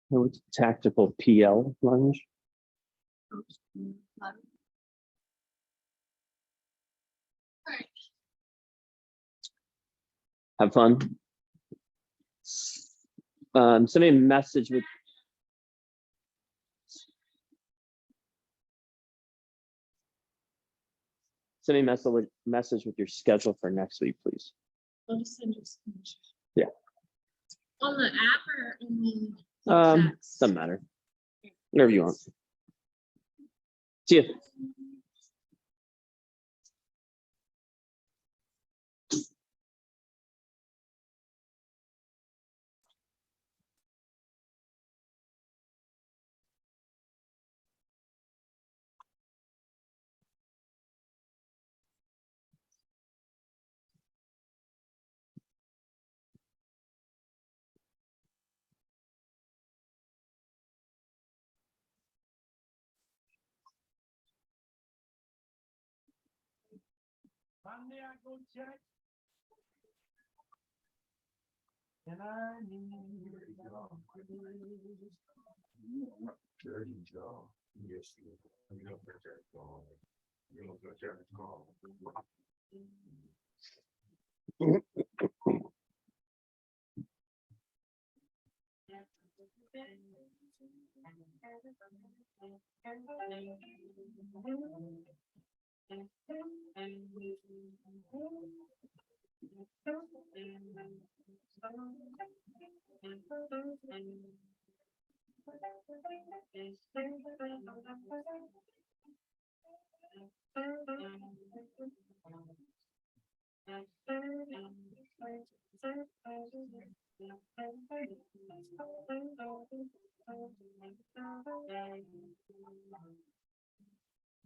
What's tactical PL lunge? Have fun. Send me a message with. Send me a message with your schedule for next week, please. I'll just send you a screenshot. Yeah. On the app or on the text? Doesn't matter. Whatever you want. See ya. Monday I go check. And I need dirty jaw. Yes, you don't get that call. You don't get that call.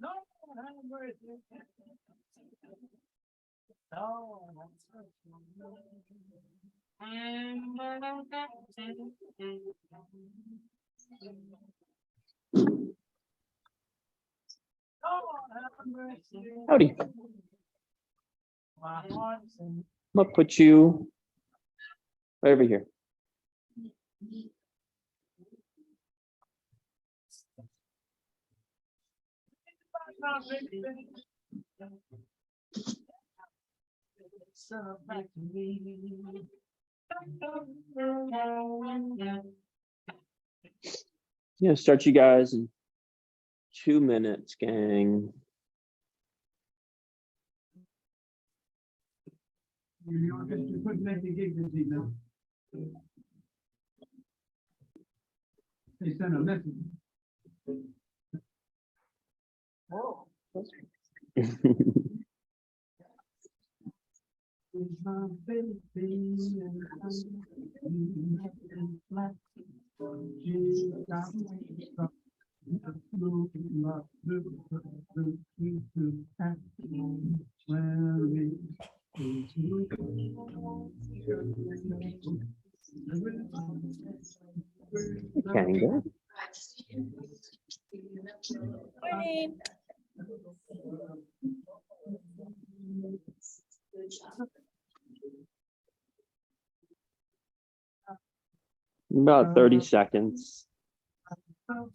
No, I'm worth it. No, Howdy. my heart's in. I'm gonna put you right over here. Back to me. Yeah, start you guys in 2 minutes, gang. You put make the gig this evening. They sent a message. Oh. Kanga. Morning. About 30 seconds. All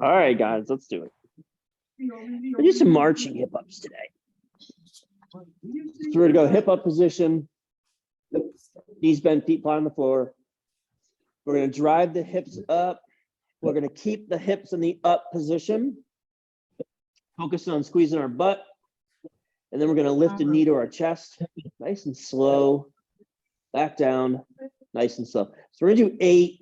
right, guys, let's do it. We'll do some marching hip ups today. So we're gonna go hip up position, knees bent, feet flat on the floor. We're gonna drive the hips up. We're gonna keep the hips in the up position, focusing on squeezing our butt. And then we're gonna lift a knee to our chest, nice and slow, back down, nice and slow. So we're gonna do 8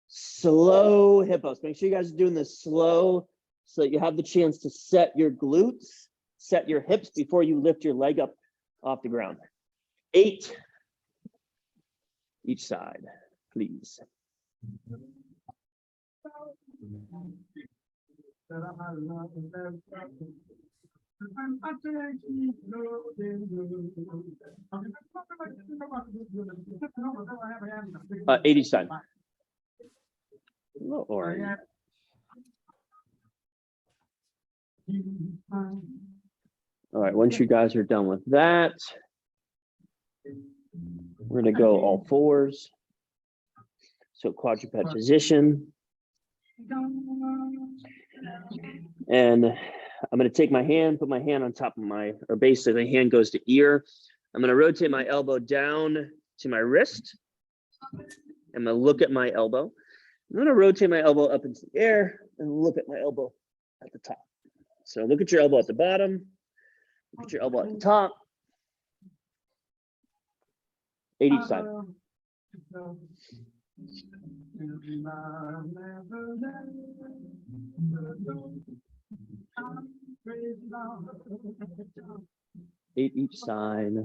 slow hip ups. Make sure you guys are doing this slow so that you have the chance to set your glutes, set your hips before you lift your leg up off the ground. 8 each side, please. 80 side. A little orange. All right, once you guys are done with that, we're gonna go all fours. So quadruped position. And I'm gonna take my hand, put my hand on top of my, or basically the hand goes to ear. I'm gonna rotate my elbow down to my wrist. I'm gonna look at my elbow. I'm gonna rotate my elbow up into the air and look at my elbow at the top. So look at your elbow at the bottom, look at your elbow at the top. 80 side. Eight each side.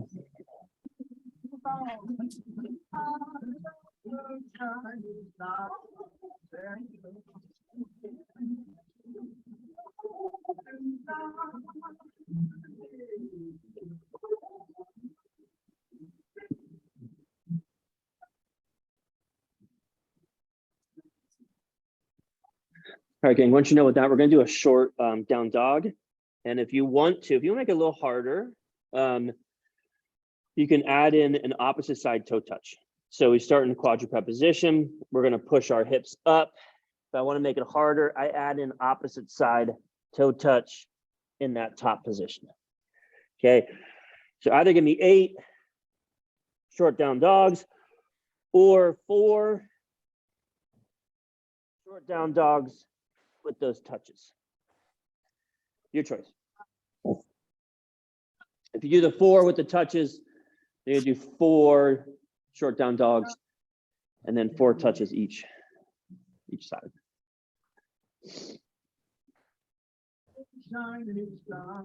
All right, gang, once you know what that, we're gonna do a short down dog. And if you want to make it a little harder, you can add in an opposite side toe touch. So we start in quadruped position. We're gonna push our hips up. If I wanna make it harder, I add in opposite side toe touch in that top position. Okay, so either give me 8 short down dogs or 4 short down dogs with those touches. Your choice. If you do the 4 with the touches, you're gonna do 4 short down dogs and then 4 touches each side.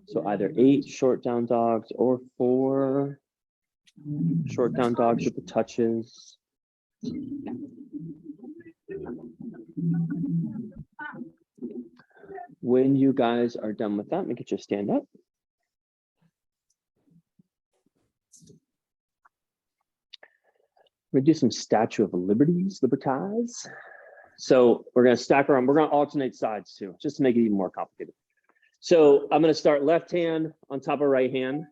So either 8 short down dogs or 4 short down dogs with the touches. When you guys are done with that, let me get you stand up. We're gonna do some Statue of Liberties. So we're gonna stack our arm. We're gonna alternate sides too, just to make it even more complicated. So I'm gonna start left hand on top of right hand.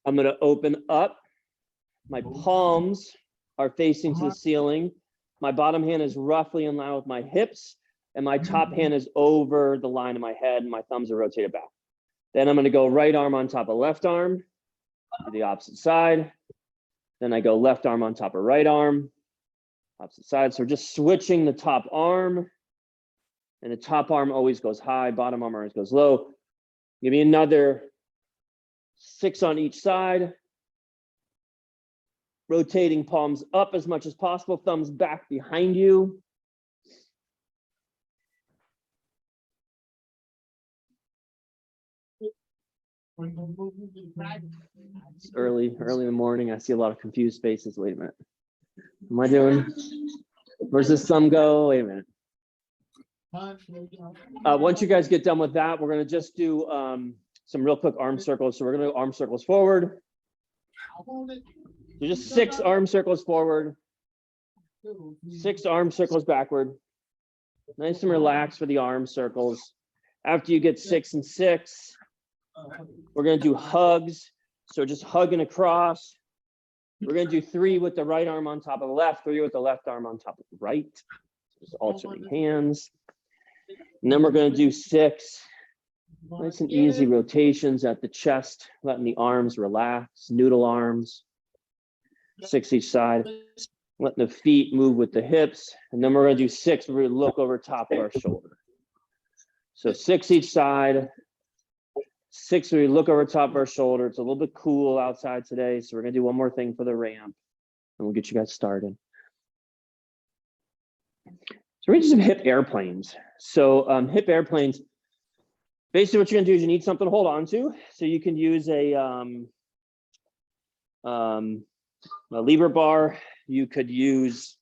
I'm gonna open up. My palms are facing to the ceiling. My bottom hand is roughly in line with my hips, and my top hand is over the line of my head, and my thumbs are rotated back. Then I'm gonna go right arm on top of left arm to the opposite side. Then I go left arm on top of right arm, opposite side. So we're just switching the top arm, and the top arm always goes high, bottom arm always goes low. Give me another 6 on each side. Rotating palms up as much as possible, thumbs back behind you. It's early in the morning. I see a lot of confused faces. Wait a minute. What am I doing? Where's this thumb go? Wait a minute. Once you guys get done with that, we're gonna just do some real quick arm circles. So we're gonna do arm circles forward. So just 6 arm circles forward, 6 arm circles backward. Nice and relaxed for the arm circles. After you get 6 and 6, we're gonna do hugs. So just hugging across. We're gonna do 3 with the right arm on top of the left, 3 with the left arm on top of the right. Just alternating hands. And then we're gonna do 6. Nice and easy rotations at the chest, letting the arms relax, noodle arms. 6 each side, letting the feet move with the hips. And then we're gonna do 6 where we look over top of our shoulder. So 6 each side, 6 where we look over top of our shoulder. It's a little bit cool outside today, so we're gonna do one more thing for the ramp and we'll get you guys started. So we're gonna do some hip airplanes. So hip airplanes, basically what you're gonna do is you need something to hold on to. So you can use a lever bar. You could use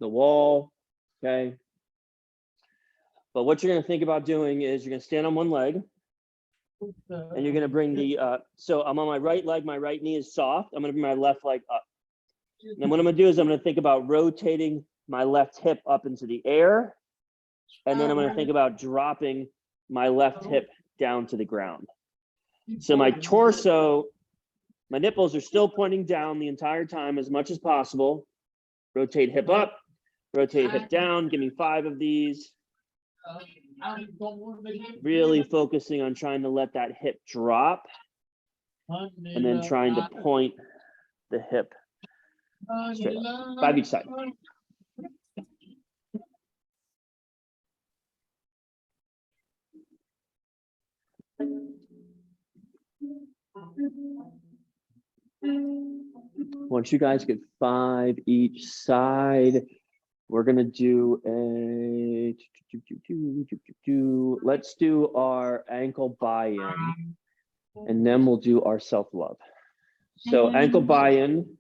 the wall. okay? But what you're gonna think about doing is you're gonna stand on one leg and you're gonna bring the, so I'm on my right leg, my right knee is soft. I'm gonna bring my left leg up. And then what I'm gonna do is I'm gonna think about rotating my left hip up into the air. And then I'm gonna think about dropping my left hip down to the ground. So my torso, my nipples are still pointing down the entire time as much as possible. Rotate hip up, rotate hip down, give me 5 of these. Really focusing on trying to let that hip drop and then trying to point the hip straight up. 5 each side. Once you guys get 5 each side, we're gonna do a, let's do our ankle buy-in, and then we'll do our self-love. So ankle buy-in.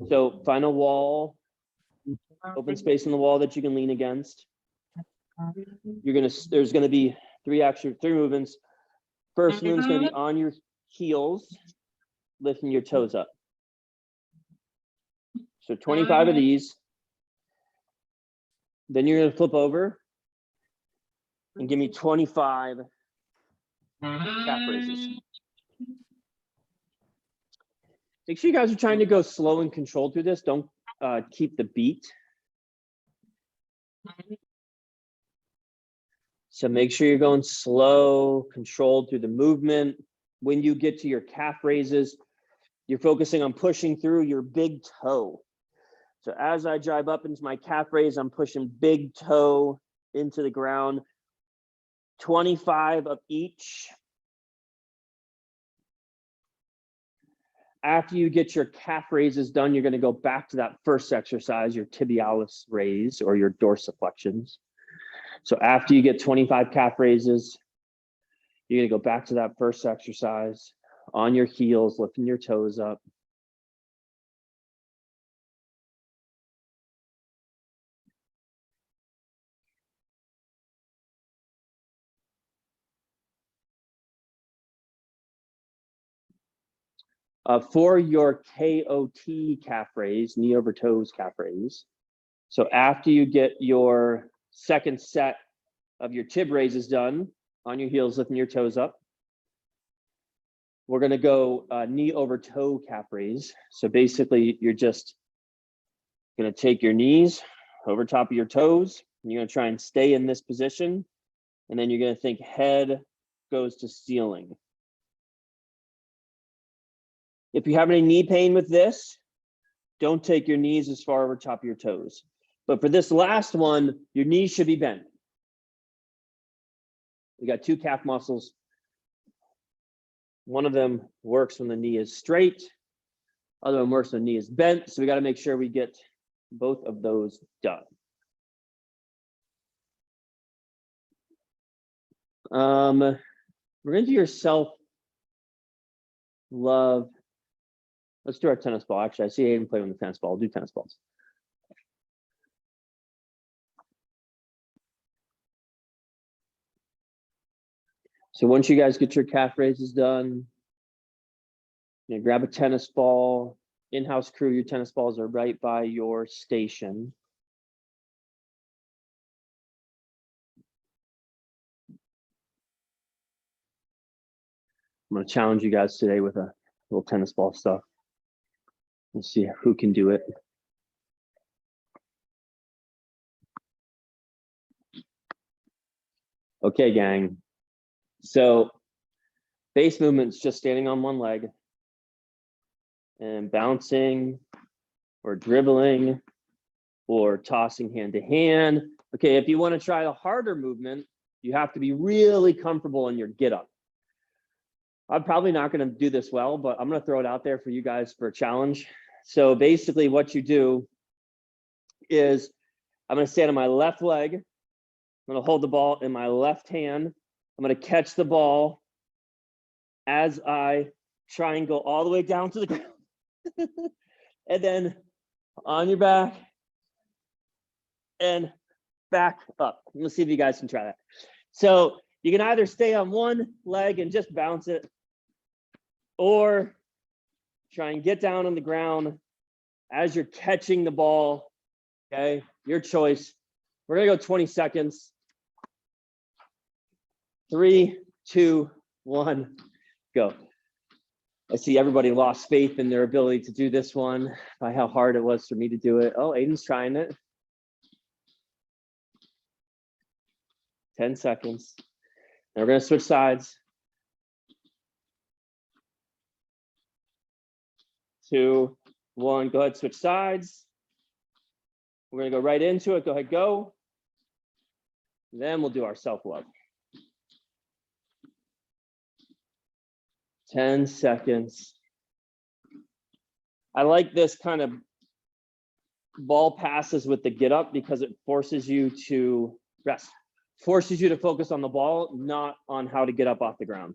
So find a wall, open space in the wall that you can lean against. There's gonna be 3 movements. First movement's gonna be on your heels, lifting your toes up. So 25 of these. Then you're gonna flip over and give me 25 calf raises. Make sure you guys are trying to go slow and controlled through this. Don't keep the beat. So make sure you're going slow, controlled through the movement. When you get to your calf raises, you're focusing on pushing through your big toe. So as I drive up into my calf raise, I'm pushing big toe into the ground. 25 of each. After you get your calf raises done, you're going to go back to that first exercise, your tibialis raise or your dorsiflexions. So after you get 25 calf raises, you're going to go back to that first exercise on your heels, lifting your toes up. For your KOT calf raise, knee over toes calf raise. So after you get your second set of your tib raises done, on your heels, lifting your toes up, we're gonna go knee over toe calf raise. So basically you're just gonna take your knees over top of your toes, and you're gonna try and stay in this position. And then you're gonna think head goes to ceiling. If you have any knee pain with this, don't take your knees as far over top of your toes. But for this last one, your knees should be bent. We got 2 calf muscles. One of them works when the knee is straight. Other one works when the knee is bent. So we got to make sure we get both of those done. We're going to do your self-love. Let's do our tennis ball. Actually, I see Aiden play with the tennis ball. I'll do tennis balls. So once you guys get your calf raises done, you grab a tennis ball. In-house crew, your tennis balls are right by your station. I'm going to challenge you guys today with a little tennis ball stuff. We'll see who can do it. Okay, gang. So base movement's just standing on one leg and bouncing or dribbling or tossing hand to hand. Okay, if you want to try a harder movement, you have to be really comfortable in your get up. I'm probably not going to do this well, but I'm going to throw it out there for you guys for a challenge. So basically what you do is I'm going to stand on my left leg. I'm going to hold the ball in my left hand. I'm going to catch the ball as I try and go all the way down to the ground. And then on your back, and back up. Let's see if you guys can try that. So you can either stay on one leg and just bounce it, or try and get down on the ground as you're catching the ball. Okay, your choice. We're gonna go 20 seconds. 3, 2, 1, go. I see everybody lost faith in their ability to do this one by how hard it was for me to do it. Oh, Aiden's trying it. 10 seconds. Now we're gonna switch sides. 2, 1, go ahead, switch sides. We're gonna go right into it. Go ahead, go. Then we'll do our self-love. 10 seconds. I like this kind of ball passes with the get up because it forces you to rest, forces you to focus on the ball, not on how to get up off the ground.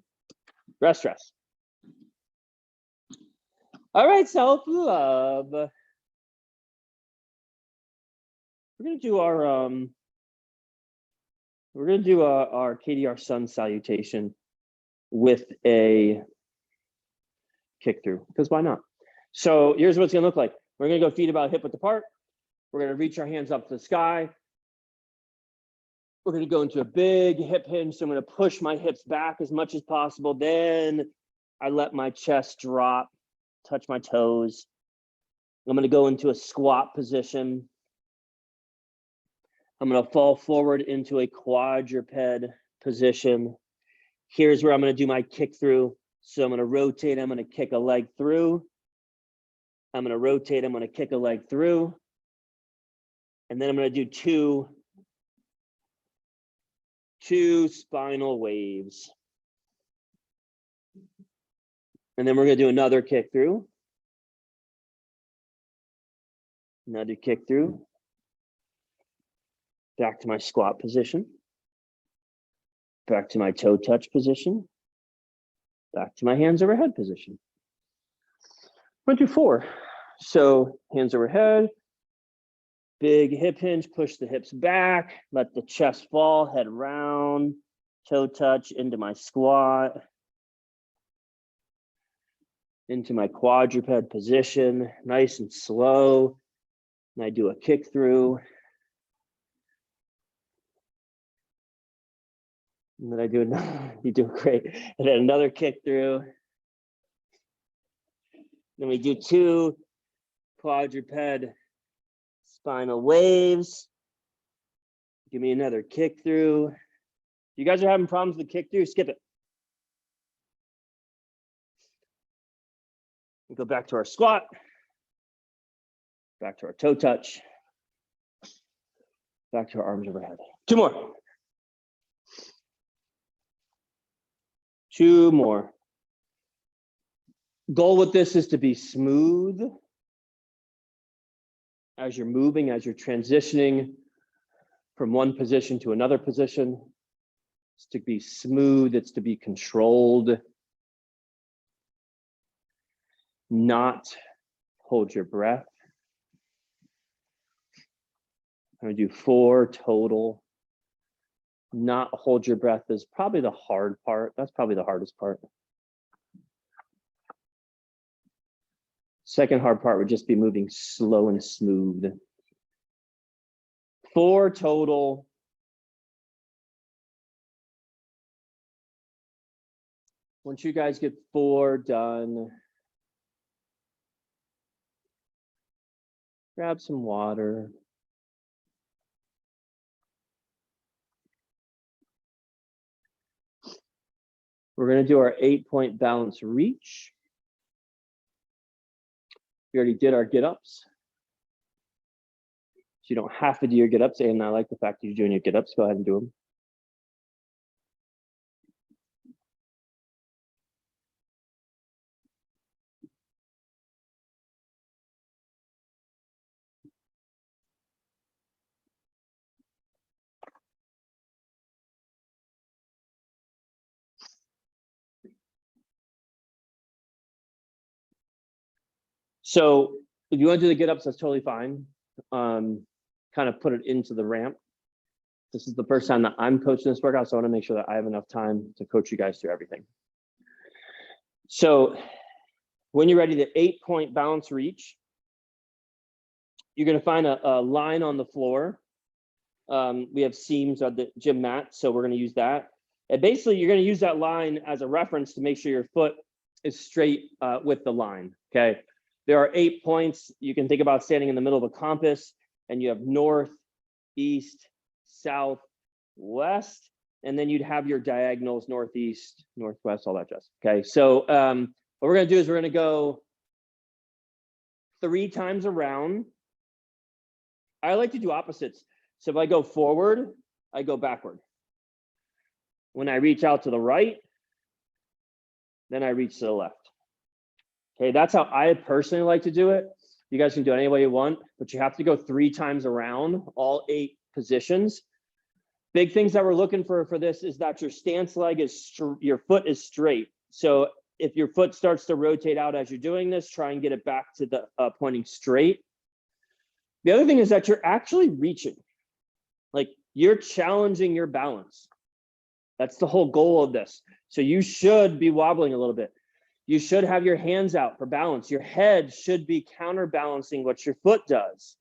Rest, rest. All right, self-love. We're gonna do our our KDR sun salutation with a kick through, because why not? So here's what it's gonna look like. We're gonna go feet about hip width apart. We're gonna reach our hands up to the sky. We're gonna go into a big hip hinge. So I'm gonna push my hips back as much as possible. Then I let my chest drop, touch my toes. I'm gonna go into a squat position. I'm gonna fall forward into a quadruped position. Here's where I'm gonna do my kick through. So I'm gonna rotate, I'm gonna kick a leg through. I'm gonna rotate, I'm gonna kick a leg through. And then I'm gonna do two spinal waves. And then we're gonna do another kick through. Another kick through. Back to my squat position. Back to my toe touch position. Back to my hands overhead position. 1, 2, 4. So hands overhead, big hip hinge, push the hips back, let the chest fall, head round, toe touch into my squat, into my quadruped position, nice and slow. And I do a kick through. And then I do another, you do great. And then another kick through. Then we do 2 quadruped spinal waves. Give me another kick through. If you guys are having problems with the kick through, skip it. We go back to our squat, back to our toe touch, back to our arms overhead. 2 more. 2 more. Goal with this is to be smooth as you're moving, as you're transitioning from one position to another position. It's to be smooth, it's to be controlled. Not hold your breath. I'm gonna do 4 total. Not hold your breath is probably the hard part. That's probably the hardest part. Second hard part would just be moving slow and smooth. 4 total. Once you guys get 4 done, grab some water. We're going to do our 8-point balance reach. We already did our get-ups. So you don't have to do your get-ups, and I like the fact that you're doing your get-ups. Go ahead and do them. So if you want to do the get-ups, that's totally fine. kind of put it into the ramp. This is the first time that I'm coaching this workout, so I want to make sure that I have enough time to coach you guys through everything. So when you're ready, the 8-point balance reach, you're going to find a line on the floor. We have seams on the gym mat, so we're going to use that. And basically, you're going to use that line as a reference to make sure your foot is straight with the line, okay? There are 8 points. You can think about standing in the middle of a compass, and you have north, east, south, west, and then you'd have your diagonals, northeast, northwest, all that jazz, okay? So what we're going to do is we're going to go 3 times around. I like to do opposites. So if I go forward, I go backward. When I reach out to the right, then I reach to the left. Okay, that's how I personally like to do it. You guys can do it any way you want, but you have to go 3 times around all 8 positions. Big things that we're looking for this is that your stance leg is, your foot is straight. So if your foot starts to rotate out as you're doing this, try and get it back to the pointing straight. The other thing is that you're actually reaching, like you're challenging your balance. That's the whole goal of this. So you should be wobbling a little bit. You should have your hands out for balance. Your head should be counterbalancing what your foot does.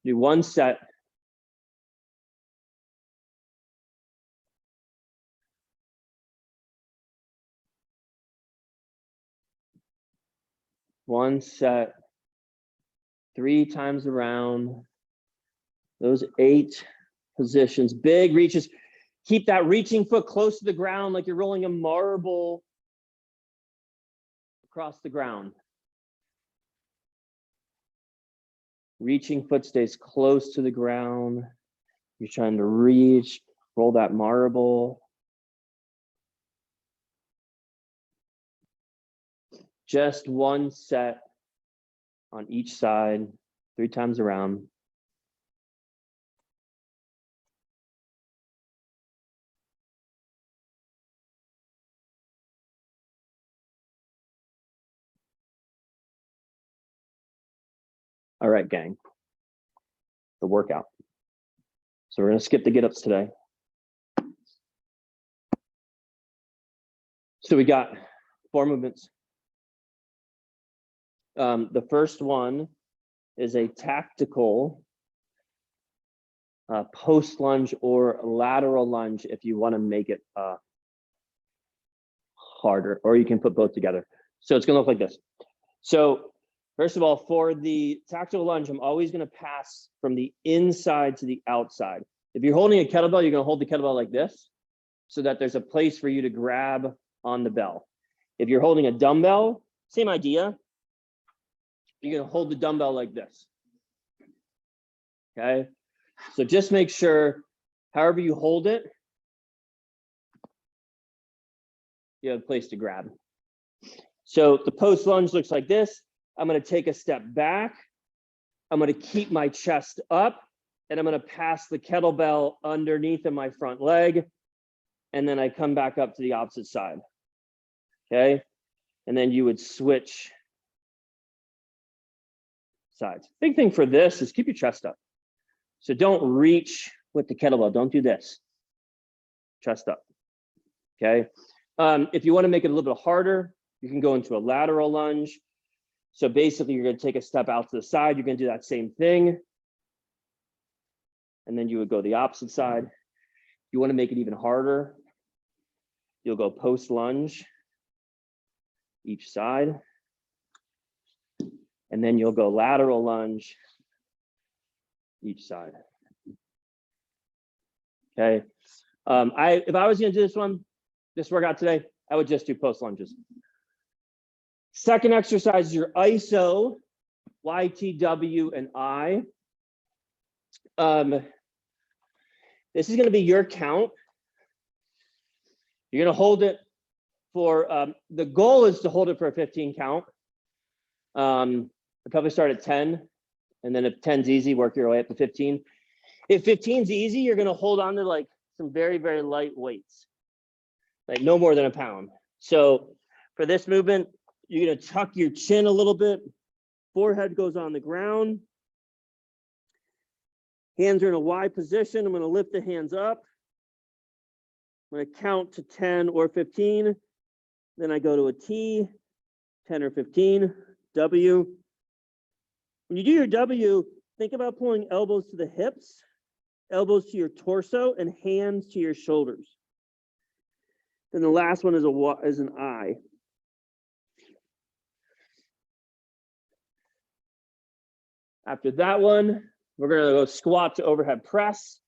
Do 1 set. One set, 3 times around. Those 8 positions, big reaches. Keep that reaching foot close to the ground like you're rolling a marble across the ground. Reaching foot stays close to the ground. You're trying to reach, roll that marble. Just 1 set on each side, 3 times around. All right, gang, the workout. So we're gonna skip the get-ups today. So we got 4 movements. The first one is a tactical post lunge or lateral lunge if you want to make it harder, or you can put both together. So it's gonna look like this. So first of all, for the tactical lunge, I'm always gonna pass from the inside to the outside. If you're holding a kettlebell, you're gonna hold the kettlebell like this so that there's a place for you to grab on the bell. If you're holding a dumbbell, same idea. You're gonna hold the dumbbell like this, okay? So just make sure, however you hold it, you have a place to grab. So the post lunge looks like this. I'm gonna take a step back. I'm gonna keep my chest up, and I'm gonna pass the kettlebell underneath of my front leg, and then I come back up to the opposite side, okay? And then you would switch sides. Big thing for this is keep your chest up. So don't reach with the kettlebell. Don't do this. Chest up, okay? If you want to make it a little bit harder, you can go into a lateral lunge. So basically, you're going to take a step out to the side. You're going to do that same thing. And then you would go the opposite side. If you want to make it even harder, you'll go post lunge each side. And then you'll go lateral lunge each side. Okay. If I was going to do this workout today, I would just do post lunges. Second exercise is your ISO, YTW, and I. This is going to be your count. You're going to hold it for, the goal is to hold it for a 15 count. I'll probably start at 10, and then if 10's easy, work your way up to 15. If 15's easy, you're going to hold on to like some very, very light weights, like no more than a pound. So for this movement, you're going to tuck your chin a little bit forehead goes on the ground. Hands are in a Y position. I'm going to lift the hands up. I'm going to count to 10 or 15. Then I go to a T, 10 or 15, W. When you do your W, think about pulling elbows to the hips, elbows to your torso, and hands to your shoulders. Then the last one is an I. After that one, we're going to go squat to overhead press.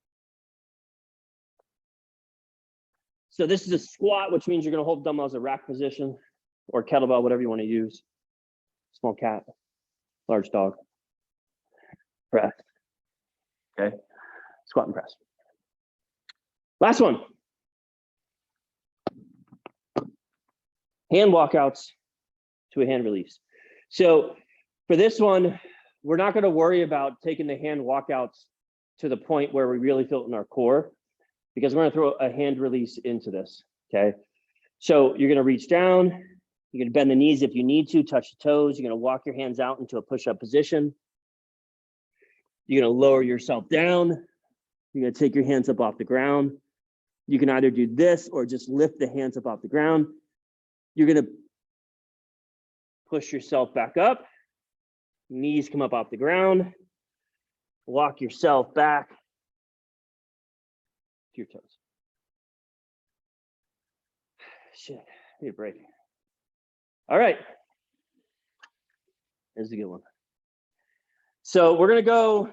So this is a squat, which means you're going to hold dumbbells at rack position or kettlebell, whatever you want to use. Small cat, large dog, press. Okay, squat and press. Last one. Hand walkouts to a hand release. So for this one, we're not going to worry about taking the hand walkouts to the point where we really feel it in our core, because we're going to throw a hand release into this. Okay. So you're going to reach down. You're going to bend the knees if you need to, touch the toes. You're going to walk your hands out into a push-up position. You're going to lower yourself down. You're going to take your hands up off the ground. You can either do this or just lift the hands up off the ground. You're going to push yourself back up. Knees come up off the ground. Walk yourself back to your toes. Shit, I need a break. All right. This is a good one. So we're going to go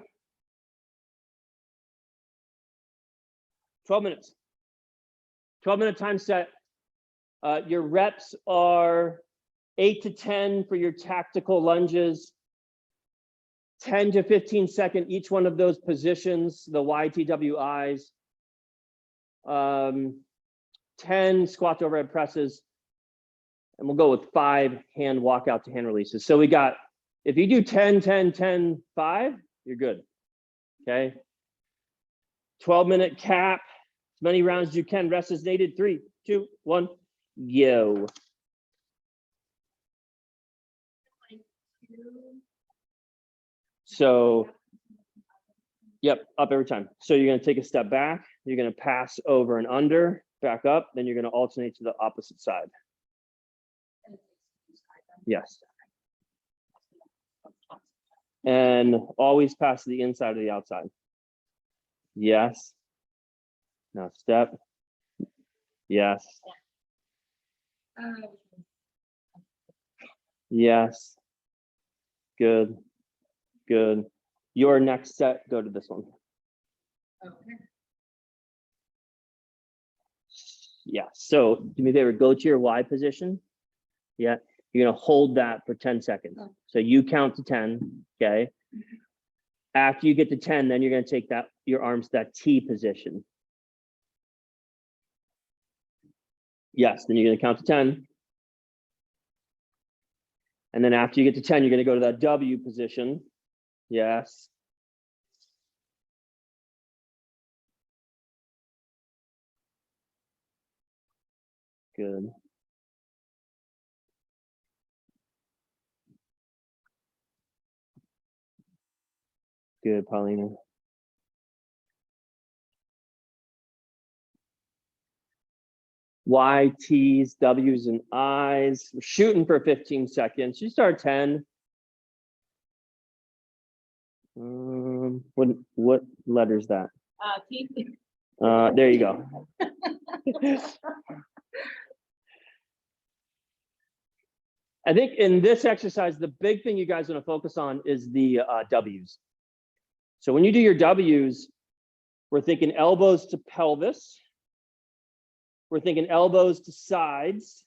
12 minutes. 12-minute time set. Your reps are 8 to 10 for your tactical lunges. 10 to 15 second each one of those positions, the YTWIs. 10 squat to overhead presses, and we'll go with 5 hand walkout to hand releases. So we got, if you do 10, 10, 10, 5, you're good. Okay. 12-minute cap, as many rounds as you can, rest as needed. 3, 2, 1, yo. So, yep, up every time. So you're going to take a step back. You're going to pass over and under, back up. Then you're going to alternate to the opposite side. Yes. And always pass to the inside or the outside. Yes. Now step. Yes. Yes. Good. Good. Your next set, go to this one. Okay. Yeah. So do me a favor, go to your Y position. Yeah. You're going to hold that for 10 seconds. So you count to 10. Okay. After you get to 10, then you're going to take that, your arms to that T position. Yes. Then you're going to count to 10. And then after you get to 10, you're going to go to that W position. Yes. Good. Good, Paulina. Y, T's, W's, and I's. We're shooting for 15 seconds. You start 10. What letter is that? T. There you go. I think in this exercise, the big thing you guys want to focus on is the W's. So when you do your W's, we're thinking elbows to pelvis. We're thinking elbows to sides.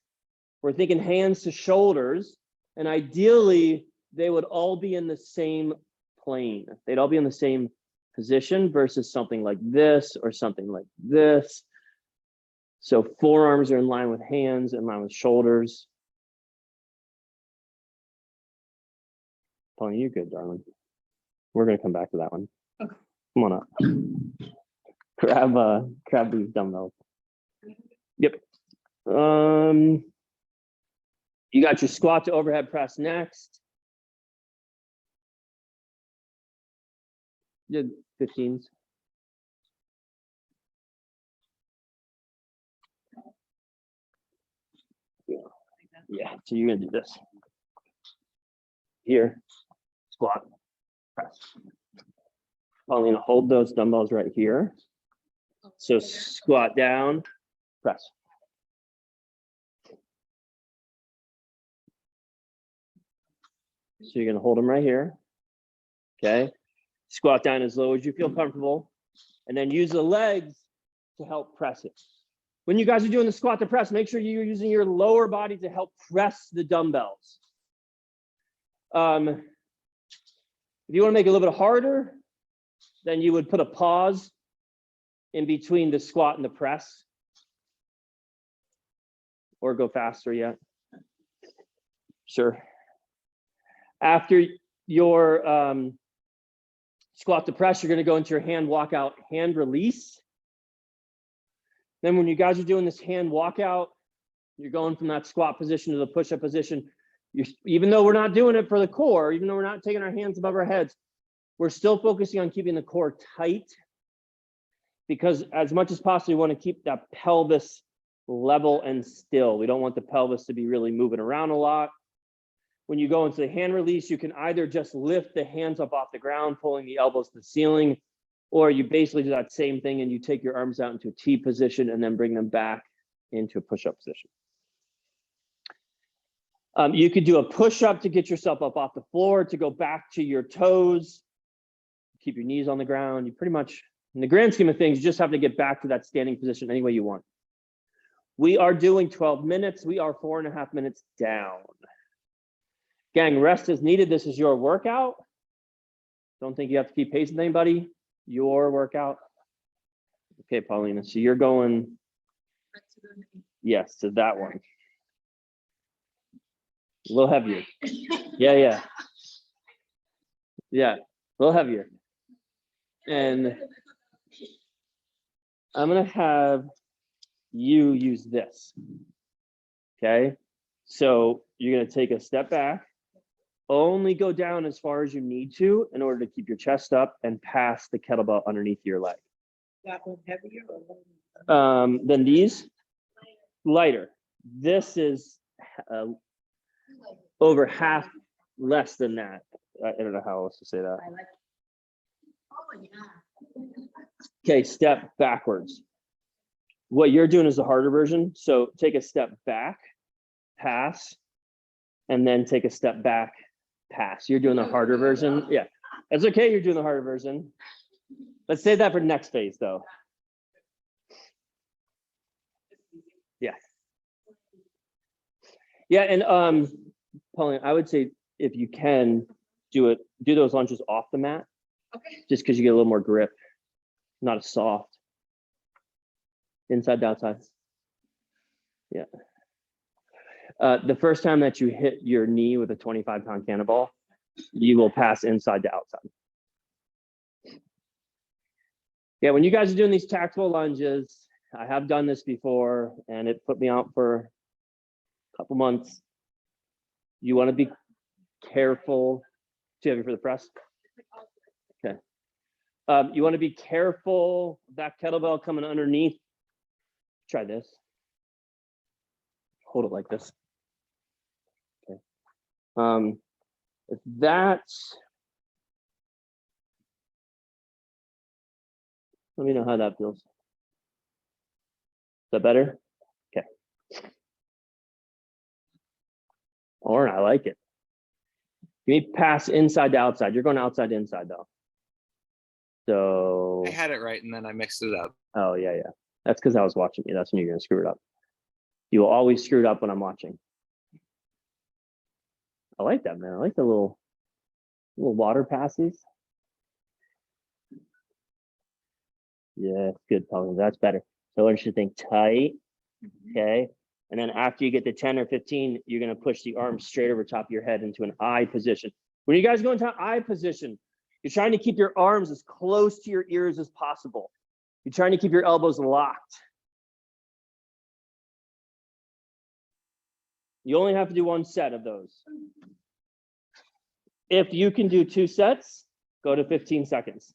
We're thinking hands to shoulders. And ideally, they would all be in the same plane. They'd all be in the same position versus something like this or something like this. So forearms are in line with hands, in line with shoulders. Pauline, you're good, darling. We're going to come back to that one. Okay. Come on up. Grab these dumbbells. Yep. You got your squat to overhead press next. Yeah, 15s. Yeah, so you're gonna do this. Here, squat, press. Paulina, hold those dumbbells right here. So squat down, press. So you're gonna hold them right here. Okay. Squat down as low as you feel comfortable. And then use the legs to help press it. When you guys are doing the squat to press, make sure you're using your lower body to help press the dumbbells. If you want to make it a little bit harder, then you would put a pause in between the squat and the press. Or go faster yet. Sure. After your squat to press, you're going to go into your hand walkout, hand release. Then when you guys are doing this hand walkout, you're going from that squat position to the push-up position. Even though we're not doing it for the core, even though we're not taking our hands above our heads, we're still focusing on keeping the core tight, because as much as possible, we want to keep that pelvis level and still. We don't want the pelvis to be really moving around a lot. When you go into the hand release, you can either just lift the hands up off the ground, pulling the elbows to the ceiling, or you basically do that same thing and you take your arms out into a T position and then bring them back into a push-up position. You could do a push-up to get yourself up off the floor, to go back to your toes, keep your knees on the ground. You pretty much, in the grand scheme of things, you just have to get back to that standing position any way you want. We are doing 12 minutes. We are 4.5 minutes down. Gang, rest is needed. This is your workout. Don't think you have to keep pace with anybody. Your workout. Okay, Paulina, so you're going, yes, to that one. A little heavier. Yeah. Yeah, a little heavier. And I'm gonna have you use this. Okay, so you're gonna take a step back, only go down as far as you need to in order to keep your chest up and pass the kettlebell underneath your leg. That one heavier or Then these lighter. This is over half less than that. I don't know how else to say that. I like. Oh, yeah. Okay, step backwards. What you're doing is the harder version. So take a step back, pass, and then take a step back, pass. You're doing the harder version. Yeah, that's okay. You're doing the harder version. Let's save that for next phase though. Yeah. Yeah, and Pauline, I would say if you can do those lunges off the mat, Okay. just because you get a little more grip, not as soft. Inside to outside. Yeah. The first time that you hit your knee with a 25-pound cannonball, you will pass inside to outside. Yeah, when you guys are doing these tactical lunges, I have done this before and it put me out for a couple months. You want to be careful. Too heavy for the press? Okay. You want to be careful of that kettlebell coming underneath. Try this. Hold it like this. Okay. If that's, let me know how that feels. Is that better? Okay. All right, I like it. Give me pass inside to outside. You're going outside to inside though. So I had it right and then I mixed it up. oh yeah. That's because I was watching you. That's when you're gonna screw it up. You will always screw it up when I'm watching. I like that, man. I like the little water passes. Yeah, good, Pauline. That's better. So I should think tight. Okay. And then after you get to 10 or 15, you're gonna push the arms straight over top of your head into an I position. When you guys go into I position, you're trying to keep your arms as close to your ears as possible. You're trying to keep your elbows locked. You only have to do one set of those. If you can do 2 sets, go to 15 seconds.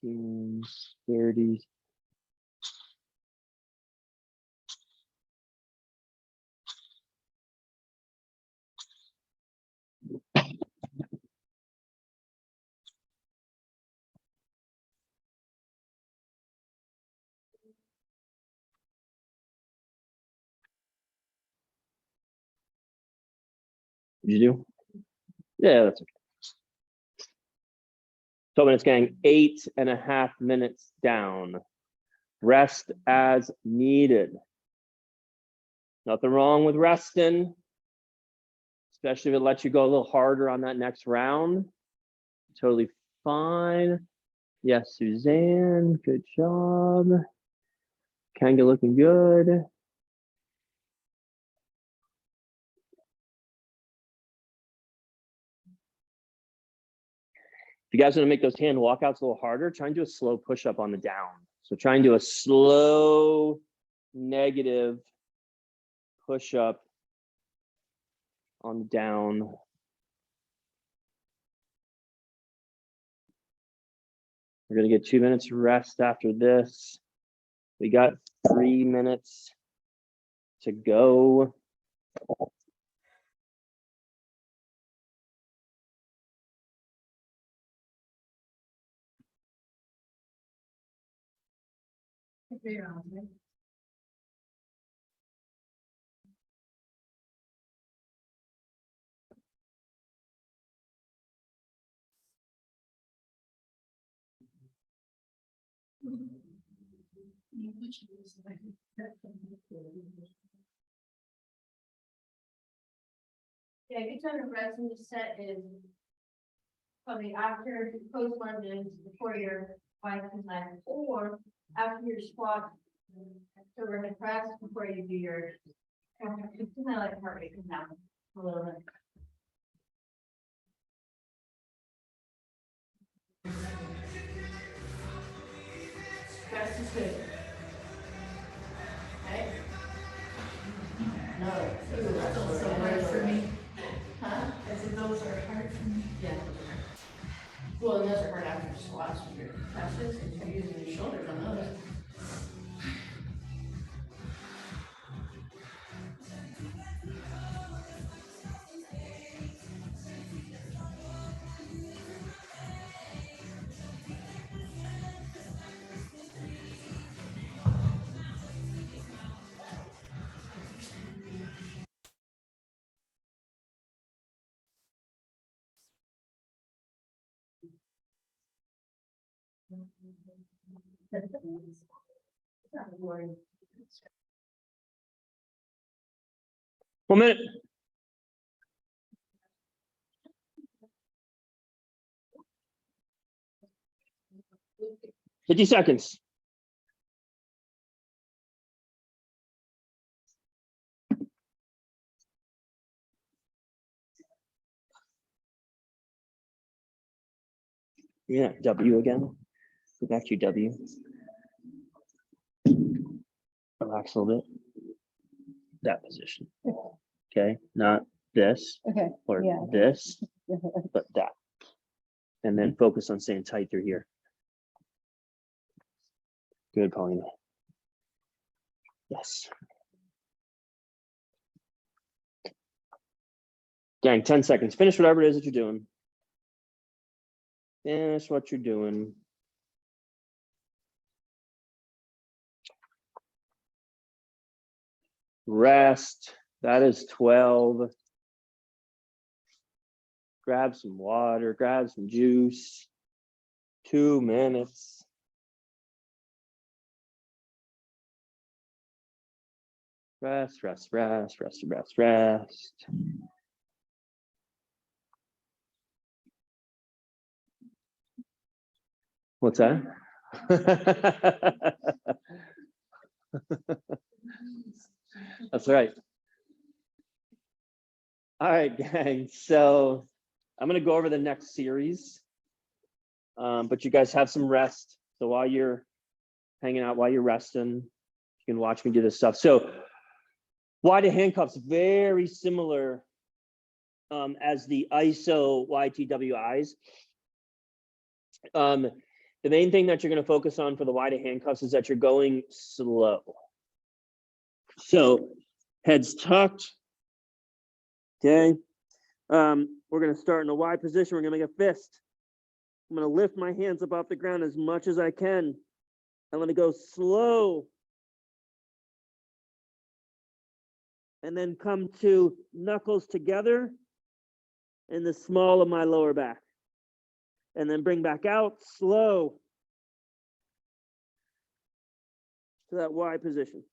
30. Did you do? Yeah, that's okay. So when it's getting 8.5 minutes down, rest as needed. Nothing wrong with resting, especially if it lets you go a little harder on that next round. Totally fine. Yes, Suzanne, good job. Kanga looking good. If you guys want to make those hand walkouts a little harder, try and do a slow push-up on the down. So try and do a slow negative push-up on the down. We're gonna get 2 minutes rest after this. We got 3 minutes to go. Yeah, good time to rest in the set is probably after post lunges, before your bike and leg, or after your squat, overhead press, before you do your. It's kind of like heart rate comes down a little bit. Rest is good. Okay. No, that's also hard for me. Huh? I said those are hard for me. Yeah. Well, and those are hard after your squats with your presses, because you're using your shoulders on those. Not worried. 1 minute. $50 seconds. Yeah, W again. Go back to your W. Relax a little bit. That position. Okay, not this Okay, or yeah. this, but that. And then focus on staying tight through here. Good, Paulina. Yes. Gang, 10 seconds. Finish whatever it is that you're doing. Finish what you're doing. Rest. That is 12. Grab some water, grab some juice. 2 minutes. Rest, rest, rest, rest, rest, rest. What's that? That's right. All right, gang. So I'm going to go over the next series, but you guys have some rest. So while you're hanging out, while you're resting, you can watch me do this stuff. So wide handcuffs, very similar as the ISO YTWIs. The main thing that you're going to focus on for the wide handcuffs is that you're going slow. So heads tucked. Okay. We're going to start in a wide position. We're going to make a fist. I'm going to lift my hands up off the ground as much as I can. I'm going to go slow. And then come to knuckles together in the small of my lower back. And then bring back out slow to that wide position.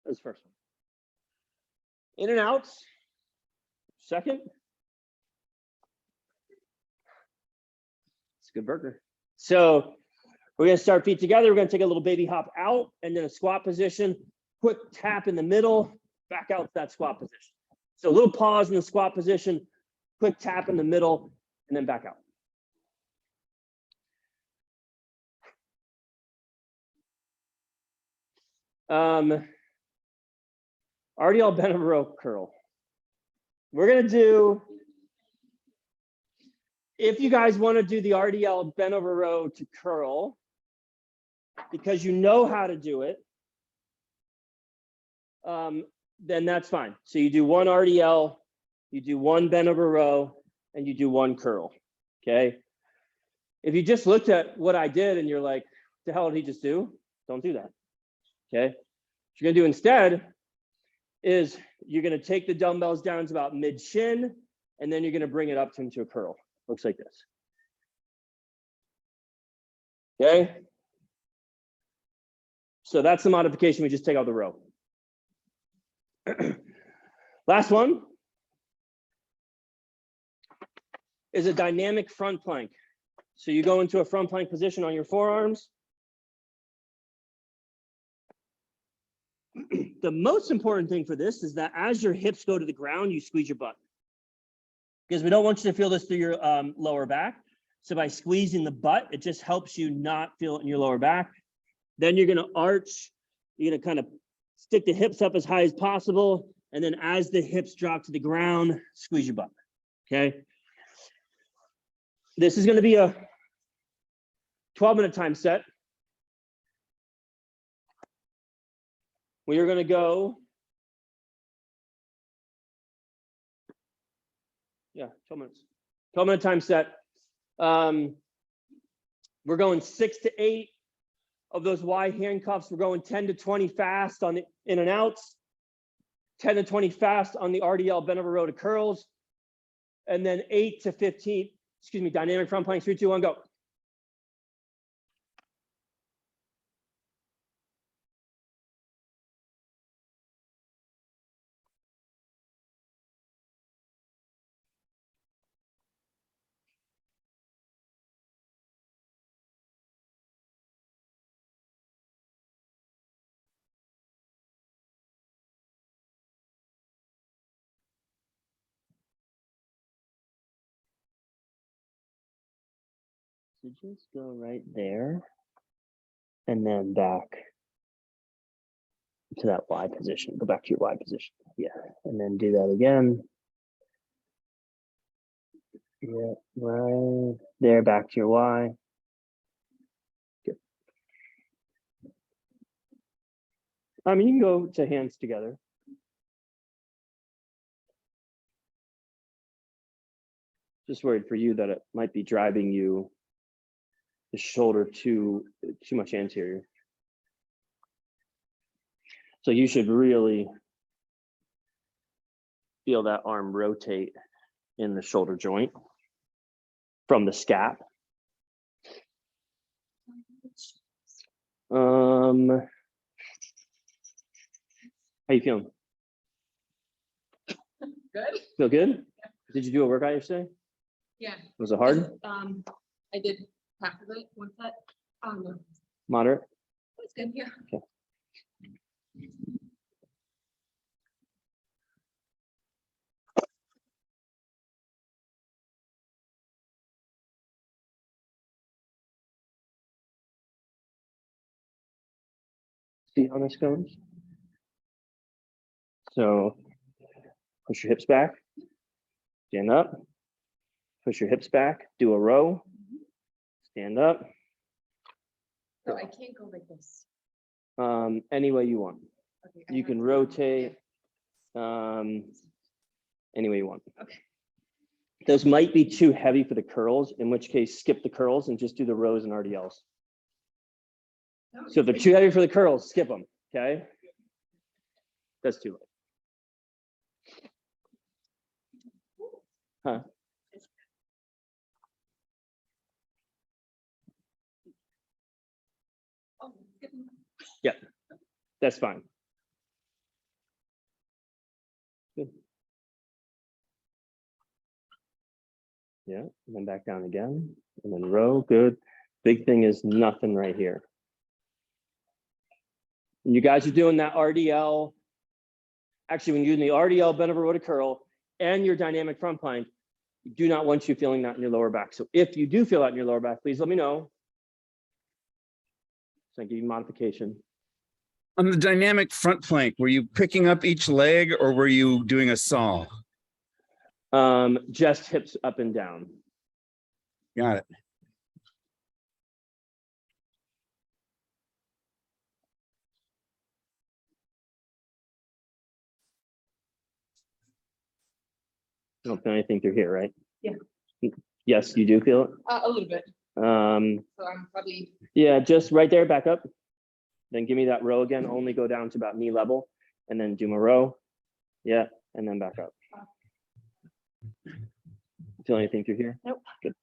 That's the first one. In and outs. Second. It's a good burger. So we're going to start feet together. We're going to take a little baby hop out and then a squat position. Quick tap in the middle, back out to that squat position. So a little pause in the squat position, quick tap in the middle, and then back out. RDL bent over row curl. We're going to do, if you guys want to do the RDL bent over row to curl, because you know how to do it, then that's fine. So you do one RDL, you do one bent over row, and you do one curl, okay? If you just looked at what I did and you're like, the hell did he just do? Don't do that, okay? What you're gonna do instead is you're gonna take the dumbbells down to about mid-shin, and then you're gonna bring it up into a curl. Looks like this, okay? So that's the modification. We just take out the row. Last one is a dynamic front plank. So you go into a front plank position on your forearms. The most important thing for this is that as your hips go to the ground, you squeeze your butt. Because we don't want you to feel this through your lower back. So by squeezing the butt, it just helps you not feel it in your lower back. Then you're gonna arch, you're gonna kind of stick the hips up as high as possible. And then as the hips drop to the ground, squeeze your butt, okay? This is gonna be a 12-minute time set. We are gonna go, 12 minutes. 12-minute time set. We're going 6 to 8 of those wide handcuffs. We're going 10 to 20 fast on the in and outs, 10 to 20 fast on the RDL bent over row to curls, and then 8 to 15, dynamic front plank, 3, 2, 1, go. So just go right there and then back to that Y position. Go back to your Y position. Yeah, and then do that again. Yeah, right there, back to your Y. Good. You can go to hands together. Just worried for you that it might be driving you the shoulder too much anterior. So you should really feel that arm rotate in the shoulder joint from the scap. How you feeling? Good. Feel good? Did you do a workout yesterday? Yeah. Was it hard? I did half of it, one set. Moderate? It's good, yeah. Okay. See how this goes? So push your hips back, stand up, Push your hips back, do a row, stand up, So I can't go like this. any way you want. Okay, I You have can to- rotate, any way you want. Okay. Those might be too heavy for the curls, in which case skip the curls and just do the rows and RDLs. No, So if they're too heavy for the curls, skip them, okay? That's too late. Huh? Oh, skip 'em. That's fine. Good. Yeah, and then back down again, and then row, good. Big thing is nothing right here. When you guys are doing that RDL, actually when you're doing the RDL bent over row to curl and your dynamic front plank, we do not want you feeling that in your lower back. So if you do feel that in your lower back, please let me know. So I give you modification. On the dynamic front plank, were you picking up each leg or were you doing a saw? Just hips up and down. Got it. I don't feel anything through here, right? Yeah. Yes, you do feel A little bit, it. so I'm probably, Yeah, just right there, back up. Then give me that row again, only go down to about knee level and then do my row. Yeah, and then back up. Feel anything through here? Nope. Good.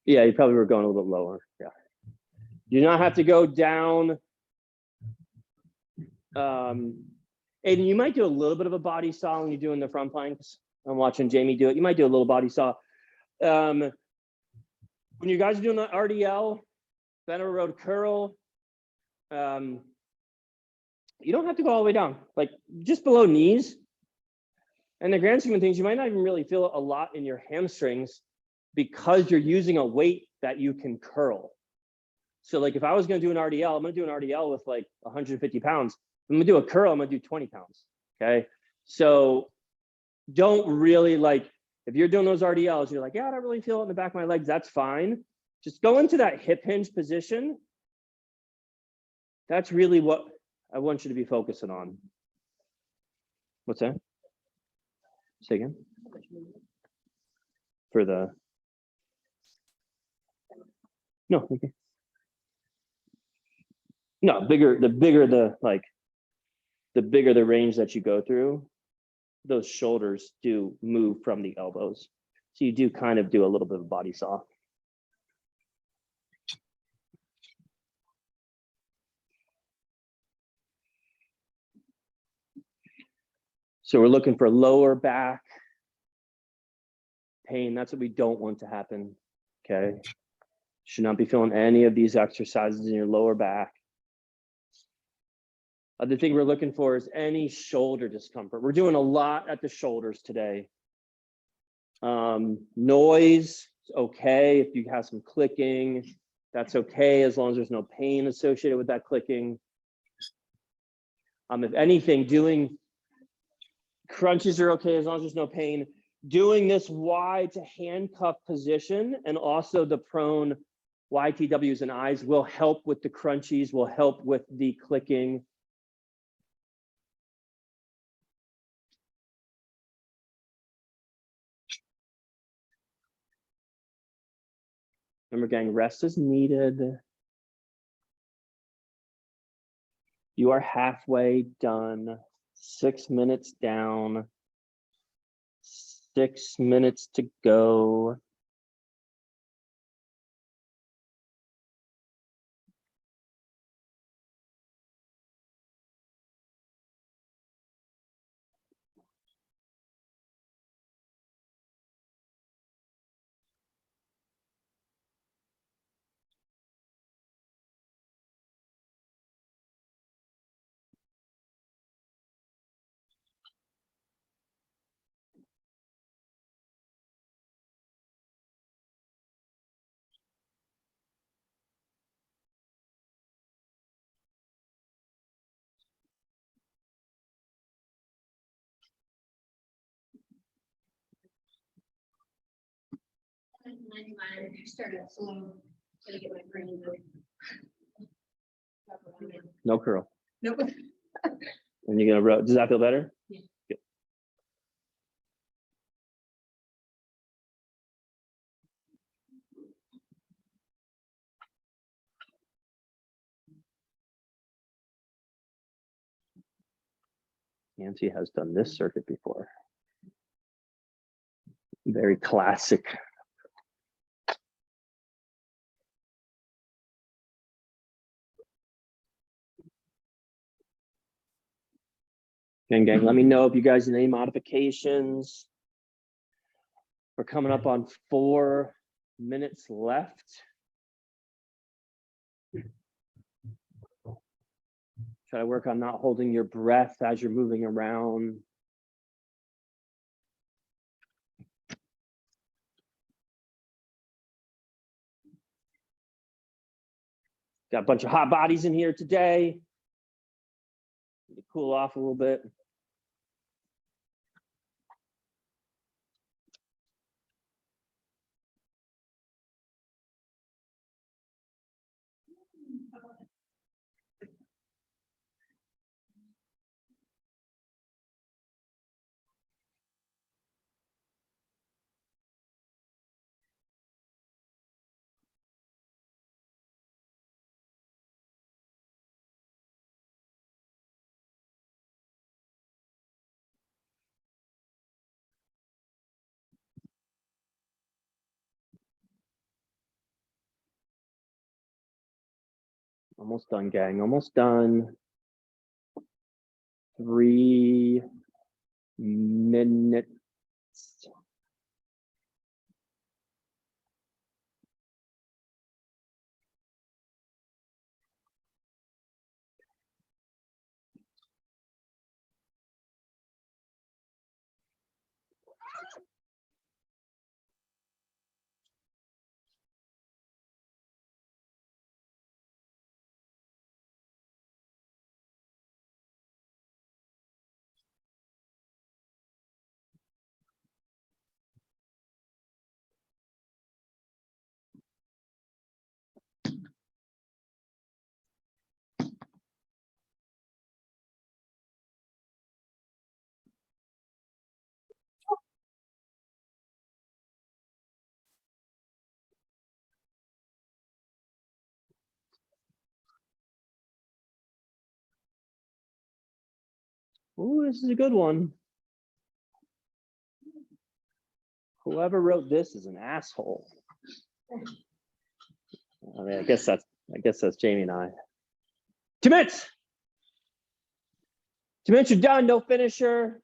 Yeah, you probably were going a little bit lower. Yeah. You do not have to go down. Aiden, you might do a little bit of a body saw when you're doing the front planks. I'm watching Jamie do it. You might do a little body saw. When you guys are doing the RDL, bent over road curl, you don't have to go all the way down, like just below knees. And the grand scheme of things, you might not even really feel it a lot in your hamstrings because you're using a weight that you can curl. So like if I was going to do an RDL, I'm going to do an RDL with like 150 pounds. I'm going to do a curl, I'm going to do 20 pounds. Okay. So don't really like, if you're doing those RDLs, you're like, yeah, I don't really feel it in the back of my legs. That's fine. Just go into that hip hinge position. That's really what I want you to be focusing on. What's that? Say again. For the, no, okay. No, the bigger the range that you go through, those shoulders do move from the elbows. So you do kind of do a little bit of body saw. So we're looking for lower back pain. That's what we don't want to happen. Okay. Should not be feeling any of these exercises in your lower back. Other thing we're looking for is any shoulder discomfort. We're doing a lot at the shoulders today. Noise, okay. If you have some clicking, that's okay, as long as there's no pain associated with that clicking. If anything, doing crunches are okay, as long as there's no pain. Doing this wide to handcuff position and also the prone YTWs and I's will help with the crunchies, will help with the clicking. Remember, gang, rest is needed. You are halfway done. 6 minutes down. 6 minutes to go. 99, started slow. Gotta get my brain moving. No curl. Nope. And you're gonna, does that feel better? Yeah. Good. Nancy has done this circuit before. Very classic. Gang, let me know if you guys need any modifications. We're coming up on 4 minutes left. Try to work on not holding your breath as you're moving around. Got a bunch of hot bodies in here today. Need to cool off a little bit. Almost done, gang. Almost done. 3 minutes. Ooh, this is a good one. Whoever wrote this is an asshole. I mean, I guess that's Jamie and I. 2 minutes. 2 minutes, you're done. No finisher.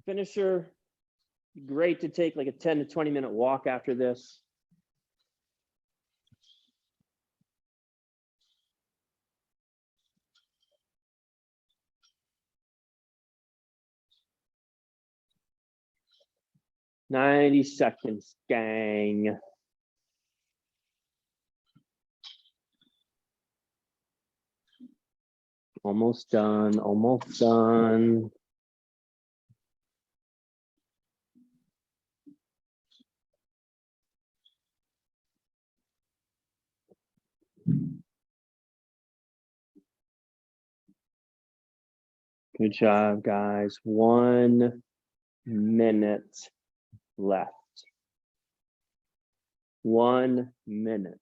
Finisher. Great to take like a 10 to 20 minute walk after this. "90 seconds, gang." Almost done, almost done. Good job, guys. 1 minute left. 1 minute.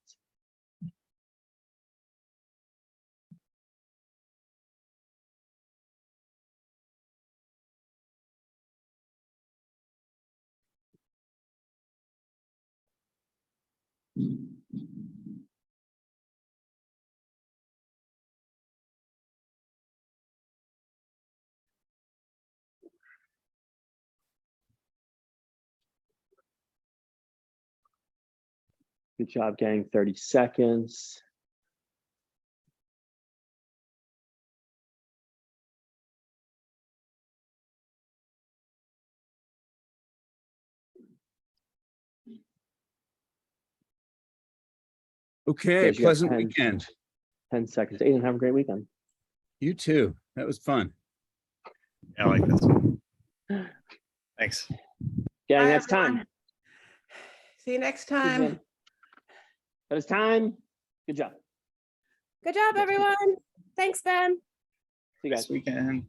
Good job, gang. 30 seconds. Okay, Guys, you got pleasant 10. weekend. 10 seconds. Aiden, have a great weekend. You too. That was fun. I like this. Thanks. Gang, Bye, that's everyone. time. See you next Thanks, time. man. That is time. Good job. Good job, everyone. Thanks, Ben. See you guys. This weekend.